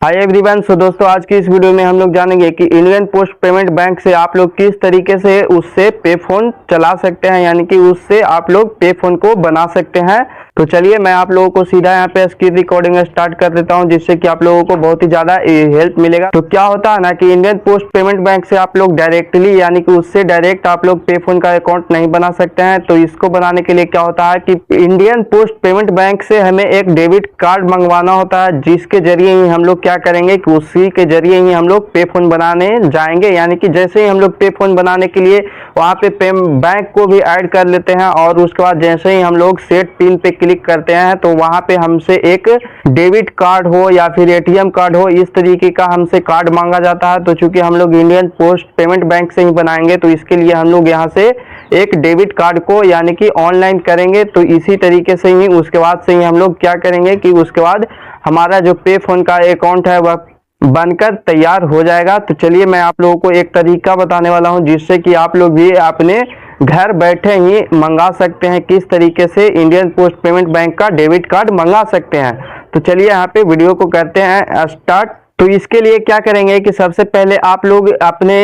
Hi everyone. सो दोस्तों, आज की इस वीडियो में हम लोग जानेंगे कि इंडियन पोस्ट पेमेंट बैंक से आप लोग किस तरीके से उससे पे फोन चला सकते हैं, यानी कि उससे आप लोग पे फोन को बना सकते हैं। तो चलिए मैं आप लोगों को सीधा यहाँ पे स्क्रीन रिकॉर्डिंग स्टार्ट कर देता हूँ, जिससे कि आप लोगों को बहुत ही ज़्यादा हेल्प मिलेगा। तो क्या होता है ना कि इंडियन पोस्ट पेमेंट बैंक से आप लोग डायरेक्टली यानी कि उससे डायरेक्ट आप लोग पे फोन का अकाउंट नहीं बना सकते हैं। तो इसको बनाने के लिए क्या होता है कि इंडियन पोस्ट पेमेंट बैंक से हमें एक डेबिट कार्ड मंगवाना होता है, जिसके जरिए ही हम लोग क्या करेंगे कि उसी के जरिए ही हम लोग पे फोन बनाने जाएंगे। यानी कि जैसे ही हम लोग पे फोन बनाने के लिए वहाँ पे बैंक को भी ऐड कर लेते हैं, और उसके बाद जैसे ही हम लोग सेट पिन पे क्लिक करते हैं तो वहाँ पे हमसे एक डेबिट कार्ड हो या फिर एटीएम कार्ड हो, इस तरीके का हमसे कार्ड मांगा जाता है। तो चूंकि हम लोग इंडियन पोस्ट पेमेंट बैंक से ही बनाएंगे, तो इसके लिए हम लोग यहाँ से एक डेबिट कार्ड को यानी कि ऑनलाइन करेंगे। तो इसी तरीके से ही उसके बाद से ही हम लोग क्या करेंगे कि उसके बाद हमारा जो पे फोन का अकाउंट है वह बनकर तैयार हो जाएगा। तो चलिए मैं आप लोगों को एक तरीका बताने वाला हूं, जिससे कि आप लोग भी अपने घर बैठे ही मंगा सकते हैं, किस तरीके से इंडियन पोस्ट पेमेंट बैंक का डेबिट कार्ड मंगा सकते हैं। तो चलिए यहाँ पे वीडियो को करते हैं स्टार्ट। तो इसके लिए क्या करेंगे कि सबसे पहले आप लोग अपने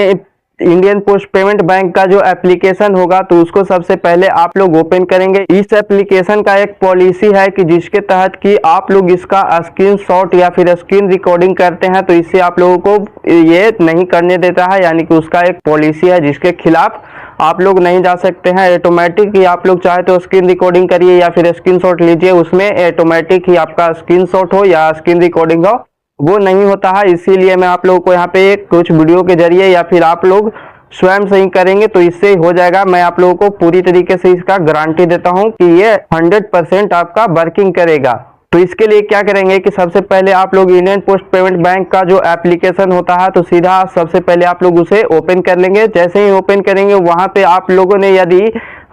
इंडियन पोस्ट पेमेंट बैंक का जो एप्लीकेशन होगा तो उसको सबसे पहले आप लोग ओपन करेंगे। इस एप्लीकेशन का एक पॉलिसी है कि जिसके तहत कि आप लोग इसका स्क्रीनशॉट या फिर स्क्रीन रिकॉर्डिंग करते हैं तो इससे आप लोगों को ये नहीं करने देता है, यानी कि उसका एक पॉलिसी है जिसके खिलाफ आप लोग नहीं जा सकते हैं। ऑटोमेटिक ही आप लोग चाहे तो स्क्रीन रिकॉर्डिंग करिए या फिर स्क्रीनशॉट लीजिए, उसमें ऑटोमेटिक ही आपका स्क्रीनशॉट हो या स्क्रीन रिकॉर्डिंग हो वो नहीं होता है। इसीलिए मैं आप लोगों को यहाँ पे कुछ वीडियो के जरिए या फिर आप लोग स्वयं से ही करेंगे तो इससे हो जाएगा। मैं आप लोगों को पूरी तरीके से इसका गारंटी देता हूँ कि ये 100% आपका वर्किंग करेगा। तो इसके लिए क्या करेंगे कि सबसे पहले आप लोग इंडियन पोस्ट पेमेंट बैंक का जो एप्लीकेशन होता है तो सीधा सबसे पहले आप लोग उसे ओपन कर लेंगे। जैसे ही ओपन करेंगे वहां पे आप लोगों ने यदि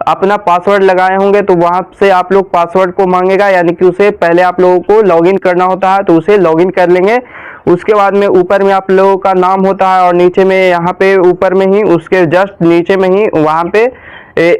अपना पासवर्ड लगाए होंगे तो वहां से आप लोग पासवर्ड को मांगेगा, यानी कि उसे पहले आप लोगों को लॉगिन करना होता है, तो उसे लॉगिन कर लेंगे। उसके बाद में ऊपर में आप लोगों का नाम होता है और नीचे में यहाँ पे ऊपर में ही उसके जस्ट नीचे में ही वहां पे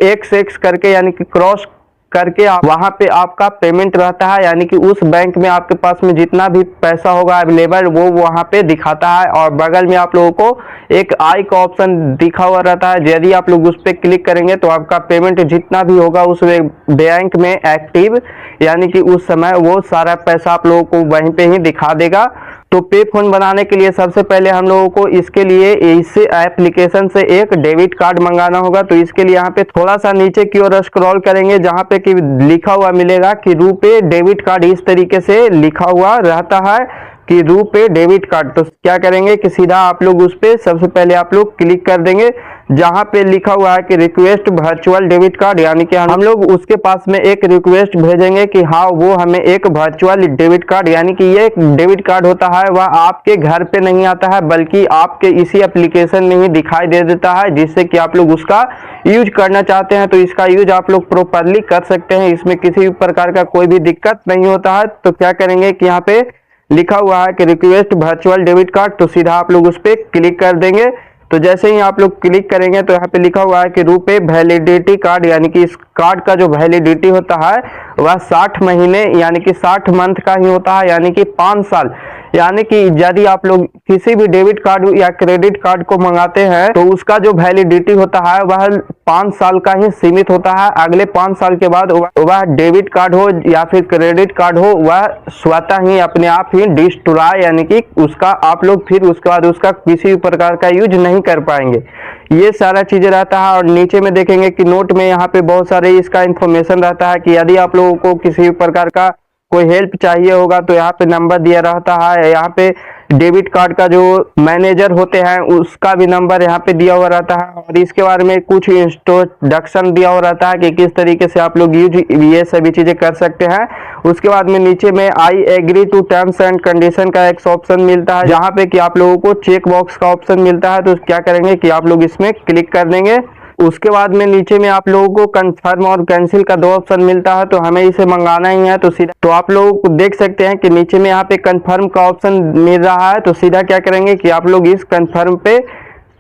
एक्स करके यानी कि क्रॉस करके वहां पे आपका पेमेंट रहता है, यानी कि उस बैंक में आपके पास में जितना भी पैसा होगा अवेलेबल वो वहां पे दिखाता है। और बगल में आप लोगों को एक आई का ऑप्शन दिखा हुआ रहता है, यदि आप लोग उस पर क्लिक करेंगे तो आपका पेमेंट जितना भी होगा उस बैंक में एक्टिव, यानी कि उस समय वो सारा पैसा आप लोगों को वहीं पे ही दिखा देगा। तो पे फोन बनाने के लिए सबसे पहले हम लोगों को इसके लिए इस एप्लीकेशन से एक डेबिट कार्ड मंगाना होगा। तो इसके लिए यहाँ पे थोड़ा सा नीचे की ओर स्क्रॉल करेंगे, जहाँ पे कि लिखा हुआ मिलेगा कि रुपे डेबिट कार्ड, इस तरीके से लिखा हुआ रहता है कि रुपे डेबिट कार्ड। तो क्या करेंगे कि सीधा आप लोग उस पे सबसे पहले आप लोग क्लिक कर देंगे, जहां पे लिखा हुआ है कि रिक्वेस्ट वर्चुअल डेबिट कार्ड, यानी कि हम लोग उसके पास में एक रिक्वेस्ट भेजेंगे कि हाँ वो हमें एक वर्चुअल डेबिट कार्ड, यानी कि ये डेबिट कार्ड होता है वह आपके घर पे नहीं आता है बल्कि आपके इसी एप्लीकेशन में ही दिखाई दे देता है, जिससे कि आप लोग उसका यूज करना चाहते हैं तो इसका यूज आप लोग प्रॉपरली कर सकते हैं। इसमें किसी भी प्रकार का कोई भी दिक्कत नहीं होता है। तो क्या करेंगे कि यहाँ पे लिखा हुआ है कि रिक्वेस्ट वर्चुअल डेबिट कार्ड, तो सीधा आप लोग उस पर क्लिक कर देंगे। तो जैसे ही आप लोग क्लिक करेंगे तो यहाँ पे लिखा हुआ है कि रुपे वैलिडिटी कार्ड, यानी कि इस कार्ड का जो वैलिडिटी होता है वह 60 महीने यानी कि 60 मंथ का ही होता है, यानी कि 5 साल। यानी कि यदि आप लोग किसी भी डेबिट कार्ड या क्रेडिट कार्ड को मंगाते हैं तो उसका जो वैलिडिटी होता है वह 5 साल का ही सीमित होता है। अगले 5 साल के बाद वह डेबिट कार्ड हो या फिर क्रेडिट कार्ड हो वह स्वतः ही अपने आप ही डिस्ट्रॉय, यानी कि उसका आप लोग फिर उसके बाद उसका किसी भी प्रकार का यूज नहीं कर पाएंगे। ये सारा चीजें रहता है। और नीचे में देखेंगे कि नोट में यहाँ पे बहुत सारे इसका इंफॉर्मेशन रहता है कि यदि आप लोगों को किसी भी प्रकार का कोई हेल्प चाहिए होगा तो यहाँ पे नंबर दिया रहता है। यहाँ पे डेबिट कार्ड का जो मैनेजर होते हैं उसका भी नंबर यहाँ पे दिया हुआ रहता है, और इसके बारे में कुछ इंस्ट्रक्शन दिया हुआ रहता है कि किस तरीके से आप लोग यूज ये सभी चीजें कर सकते हैं। उसके बाद में नीचे में I agree to terms and condition का एक ऑप्शन मिलता है, जहाँ पे कि आप लोगों को चेक बॉक्स का ऑप्शन मिलता है। तो क्या करेंगे कि आप लोग इसमें क्लिक कर देंगे। उसके बाद में नीचे में आप लोगों को कंफर्म और कैंसिल का 2 ऑप्शन मिलता है, तो हमें इसे मंगाना ही है। तो सीधा तो आप लोग देख सकते हैं कि नीचे में यहाँ पे कंफर्म का ऑप्शन मिल रहा है। तो सीधा क्या करेंगे कि आप लोग इस कंफर्म पे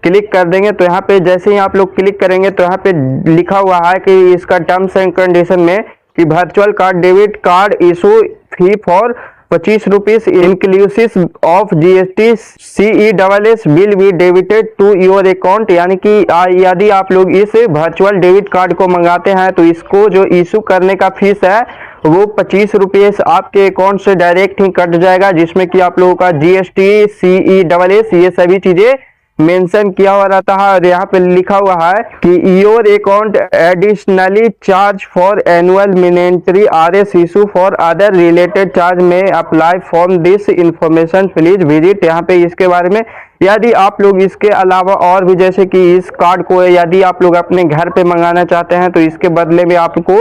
क्लिक कर देंगे। तो यहाँ पे जैसे ही आप लोग क्लिक करेंगे तो यहाँ पे लिखा हुआ है कि इसका टर्म्स एंड कंडीशन में कि virtual card debit card issue fee for 25 rupees inclusive of GST CESS will be debited to your account. यानी कि यदि आप लोग इस वर्चुअल डेबिट कार्ड को मंगाते हैं तो इसको जो इशू करने का फीस है वो 25 रुपीज आपके अकाउंट से डायरेक्ट ही कट जाएगा, जिसमें कि आप लोगों का GST CESS ये सभी चीजें मेंशन किया हुआ रहता है। और यहाँ पे लिखा हुआ है कि your account additionally charge for annual maintenance RS issue for other related charge में apply for this information please visit. यहाँ पे इसके बारे में यदि आप लोग इसके अलावा और भी जैसे कि इस कार्ड को यदि आप लोग अपने घर पे मंगाना चाहते हैं तो इसके बदले में आपको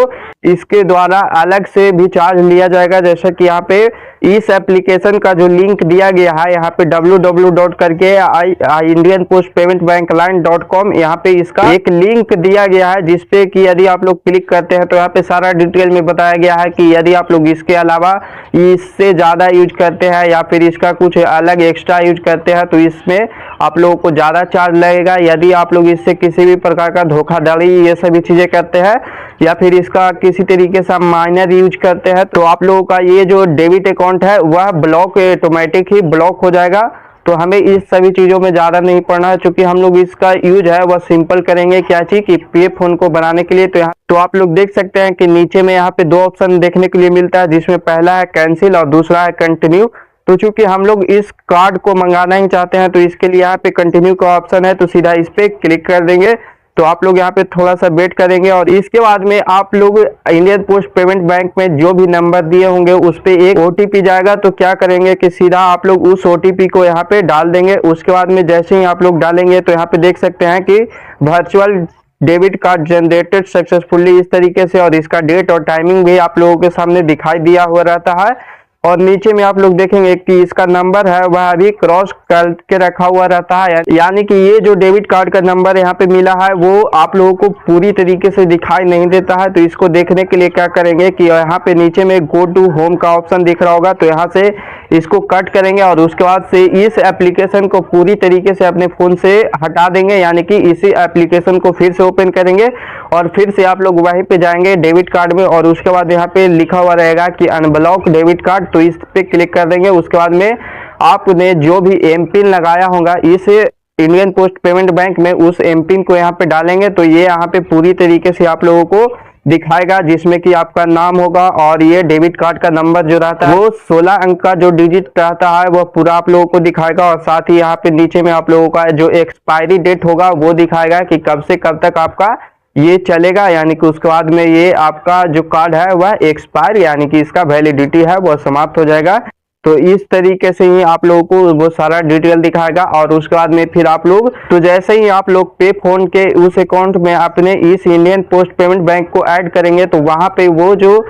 इसके द्वारा अलग से भी चार्ज लिया जाएगा। जैसे कि यहाँ पे इस एप्लीकेशन का जो लिंक दिया गया है यहाँ पे www करके इंडियन पोस्ट पेमेंट बैंक लाइन.com यहाँ पे इसका एक लिंक दिया गया है, जिसपे कि यदि आप लोग क्लिक करते हैं तो यहाँ पे सारा डिटेल में बताया गया है कि यदि आप लोग इसके अलावा इससे ज्यादा यूज करते हैं या फिर इसका कुछ अलग एक्स्ट्रा यूज करते हैं तो इसमें आप लोगों को ज्यादा चार्ज लगेगा। यदि आप लोग इससे किसी भी प्रकार का धोखाधड़ी ये सभी चीजें करते हैं या फिर इसका किसी तरीके से माइनर यूज करते हैं तो आप लोगों का ये जो डेबिट अकाउंट है वह ब्लॉक ऑटोमेटिक ही ब्लॉक हो जाएगा। तो हमें इस सभी चीजों में ज्यादा नहीं पड़ना है, क्योंकि हम लोग इसका यूज है वह सिंपल करेंगे क्या चीज कि पे फोन को बनाने के लिए। तो यहाँ तो आप लोग देख सकते हैं कि नीचे में यहाँ पे दो ऑप्शन देखने के लिए मिलता है, जिसमें पहला है कैंसिल और दूसरा है कंटिन्यू। तो चूंकि हम लोग इस कार्ड को मंगाना ही चाहते हैं तो इसके लिए यहाँ पे कंटिन्यू का ऑप्शन है, तो सीधा इस पे क्लिक कर देंगे। तो आप लोग यहाँ पे थोड़ा सा वेट करेंगे और इसके बाद में आप लोग इंडियन पोस्ट पेमेंट बैंक में जो भी नंबर दिए होंगे उस पे एक OTP जाएगा। तो क्या करेंगे कि सीधा आप लोग उस OTP को यहाँ पे डाल देंगे। उसके बाद में जैसे ही आप लोग डालेंगे तो यहाँ पे देख सकते हैं कि virtual debit card generated successfully इस तरीके से, और इसका डेट और टाइमिंग भी आप लोगों के सामने दिखाई दिया हुआ रहता है। और नीचे में आप लोग देखेंगे कि इसका नंबर है वह अभी क्रॉस करके रखा हुआ रहता है, यानी कि ये जो डेबिट कार्ड का नंबर यहाँ पे मिला है वो आप लोगों को पूरी तरीके से दिखाई नहीं देता है। तो इसको देखने के लिए क्या करेंगे कि यहाँ पे नीचे में गो टू होम का ऑप्शन दिख रहा होगा, तो यहाँ से इसको कट करेंगे और उसके बाद से इस एप्लीकेशन को पूरी तरीके से अपने फोन से हटा देंगे, यानी कि इसी एप्लीकेशन को फिर से ओपन करेंगे और फिर से आप लोग वहीं पे जाएंगे डेबिट कार्ड में और उसके बाद यहाँ पे लिखा हुआ रहेगा कि अनब्लॉक डेबिट कार्ड। तो इस पे क्लिक कर देंगे। उसके बाद में आपने जो भी एमपिन लगाया होगा इस इंडियन पोस्ट पेमेंट बैंक में उस एमपिन को यहाँ पे डालेंगे। तो ये यहाँ पे पूरी तरीके से आप लोगों को दिखाएगा, जिसमें कि आपका नाम होगा और ये डेबिट कार्ड का नंबर जो रहता है वो 16 अंक का जो डिजिट रहता है वो पूरा आप लोगों को दिखाएगा। और साथ ही यहाँ पे नीचे में आप लोगों का जो एक्सपायरी डेट होगा वो दिखाएगा कि कब से कब तक आपका ये चलेगा, यानी कि उसके बाद में ये आपका जो कार्ड है वह एक्सपायर यानी कि इसका वैलिडिटी है वह समाप्त हो जाएगा। तो इस तरीके से ही आप लोगों को वो सारा डिटेल दिखाएगा। और उसके बाद में फिर आप लोग तो जैसे ही आप लोग पे फोन के उस अकाउंट में अपने इस इंडियन पोस्ट पेमेंट बैंक को ऐड करेंगे तो वहां पे वो जो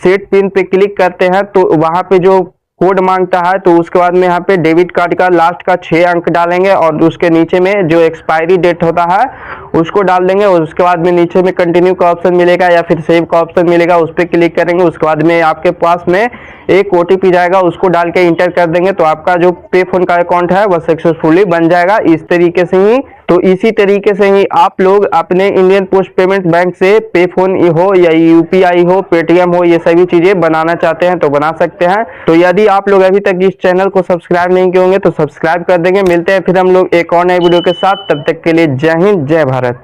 सेट पिन पे क्लिक करते हैं तो वहां पे जो कोड मांगता है तो उसके बाद में यहाँ पे डेबिट कार्ड का लास्ट का 6 अंक डालेंगे और उसके नीचे में जो एक्सपायरी डेट होता है उसको डाल देंगे। और उसके बाद में नीचे में कंटिन्यू का ऑप्शन मिलेगा या फिर सेव का ऑप्शन मिलेगा, उस पर क्लिक करेंगे। उसके बाद में आपके पास में एक OTP जाएगा, उसको डाल के इंटर कर देंगे तो आपका जो पे फोन का अकाउंट है वह सक्सेसफुली बन जाएगा। इस तरीके से ही तो इसी तरीके से ही आप लोग अपने इंडियन पोस्ट पेमेंट बैंक से पे फोन हो या UPI हो, पेटीएम हो, ये सभी चीजें बनाना चाहते हैं तो बना सकते हैं। तो यदि आप लोग अभी तक इस चैनल को सब्सक्राइब नहीं किए होंगे तो सब्सक्राइब कर देंगे। मिलते हैं फिर हम लोग एक और नए वीडियो के साथ, तब तक के लिए जय हिंद जय भारत।